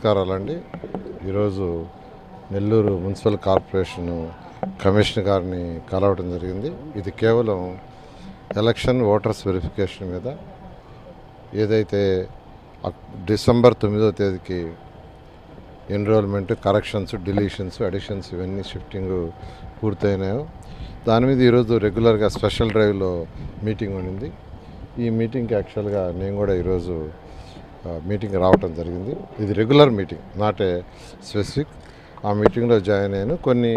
నమస్కారాలండి. ఈరోజు Nellore municipal corporation commissioner గారిని కలవడం జరిగింది. ఇది కేవలం ఎలక్షన్ ఓటర్స్ వెరిఫికేషన్ మీద. ఏదైతే డిసెంబర్ 9వ తేదీకి ఎన్రోల్మెంట్, కరెక్షన్స్, డిలీషన్స్, అడిషన్స్ ఇవన్నీ షిఫ్టింగ్ పూర్తయినాయో దాని మీద ఈరోజు రెగ్యులర్గా స్పెషల్ డ్రైవ్లో మీటింగ్ ఉండింది. ఈ మీటింగ్కి యాక్చువల్గా నేను కూడా ఈరోజు మీటింగ్ రావటం జరిగింది. ఇది regular meeting, not a specific. ఆ మీటింగ్లో జాయిన్ అయ్యాను. కొన్ని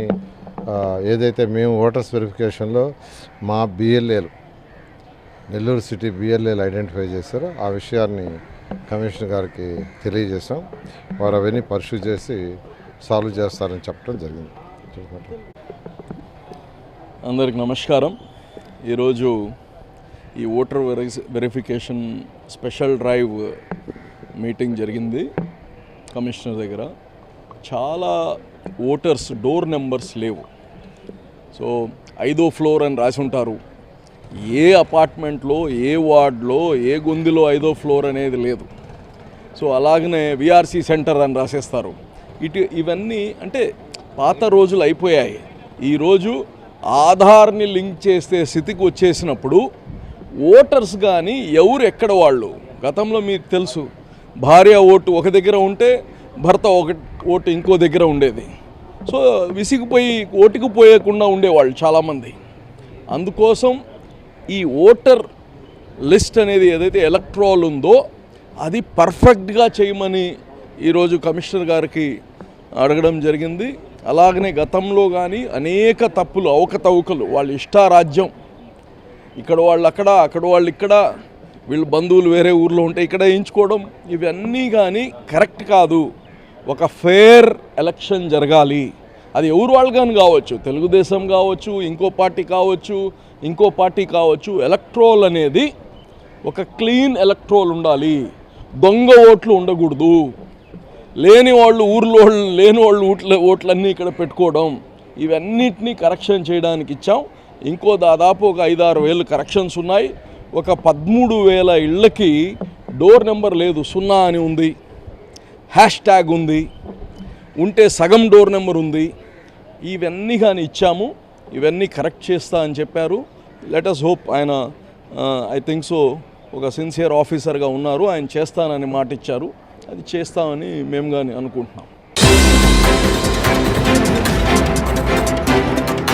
ఏదైతే మేము ఓటర్స్ వెరిఫికేషన్లో మా బిఎల్ఏలు నెల్లూరు సిటీ బిఎల్ఏలు ఐడెంటిఫై చేశారో ఆ విషయాన్ని కమిషనర్ గారికి తెలియజేశాం. వారు అవన్నీ పర్సూ చేసి సాల్వ్ చేస్తారని చెప్పడం జరిగింది. అందరికి నమస్కారం. ఈరోజు ఈ voter verification special drive meeting జరిగింది కమిషనర్ దగ్గర. చాలా ఓటర్స్ డోర్ నెంబర్స్ లేవు. సో 5వ ఫ్లోర్ అని రాసి ఉంటారు. ఏ అపార్ట్మెంట్లో, ఏ వార్డులో, ఏ గొంతులో 5వ ఫ్లోర్ అనేది లేదు. సో అలాగనే విఆర్సీ సెంటర్ అని రాసేస్తారు. ఇవన్నీ అంటే పాత రోజులు అయిపోయాయి. ఈరోజు ఆధార్ని లింక్ చేసే స్థితికి వచ్చేసినప్పుడు ఓటర్స్ కానీ ఎవరు ఎక్కడ వాళ్ళు, గతంలో మీకు తెలుసు, భార్య ఓటు ఒక దగ్గర ఉంటే భర్త ఒక ఓటు ఇంకో దగ్గర ఉండేది. సో విసిగిపోయి ఓటుకు పోయకుండా ఉండేవాళ్ళు చాలామంది. అందుకోసం ఈ ఓటర్ లిస్ట్ అనేది ఏదైతే ఎలక్ట్రాల్ ఉందో అది పర్ఫెక్ట్గా చేయమని ఈరోజు కమిషనర్ గారికి అడగడం జరిగింది. అలాగనే గతంలో కానీ అనేక తప్పులు, అవకతవకలు, వాళ్ళ ఇష్టారాజ్యం, ఇక్కడ వాళ్ళు అక్కడ, అక్కడ వాళ్ళు ఇక్కడ, వీళ్ళు బంధువులు వేరే ఊర్లో ఉంటే ఇక్కడ వేయించుకోవడం, ఇవన్నీ కానీ కరెక్ట్ కాదు. ఒక ఫేర్ ఎలక్షన్ జరగాలి. అది ఎవరు వాళ్ళు కానీ కావచ్చు, తెలుగుదేశం కావచ్చు, ఇంకో పార్టీ కావచ్చు. ఎలక్ట్రోల్ అనేది ఒక క్లీన్ ఎలక్ట్రోల్ ఉండాలి. దొంగ ఓట్లు ఉండకూడదు. లేని వాళ్ళు ఊర్లో లేని వాళ్ళు ఓట్లన్నీ ఇక్కడ పెట్టుకోవడం, ఇవన్నిటినీ కరెక్షన్ చేయడానికి ఇచ్చాం. ఇంకో దాదాపు ఒక 5-6 వేలు కరెక్షన్స్ ఉన్నాయి. ఒక 13,000 ఇళ్ళకి డోర్ నెంబర్ లేదు, 0 అని ఉంది. హ్యాష్ట్యాగ్ ఉంది, ఉంటే సగం డోర్ నెంబర్ ఉంది. ఇవన్నీ కానీ ఇచ్చాము. ఇవన్నీ కరెక్ట్ చేస్తా అని చెప్పారు. Let us hope. ఆయన ఐ థింక్ సో ఒక సిన్సియర్ ఆఫీసర్గా ఉన్నారు. ఆయన చేస్తానని మాట ఇచ్చారు. అది చేస్తామని మేము కానీ అనుకుంటున్నాం.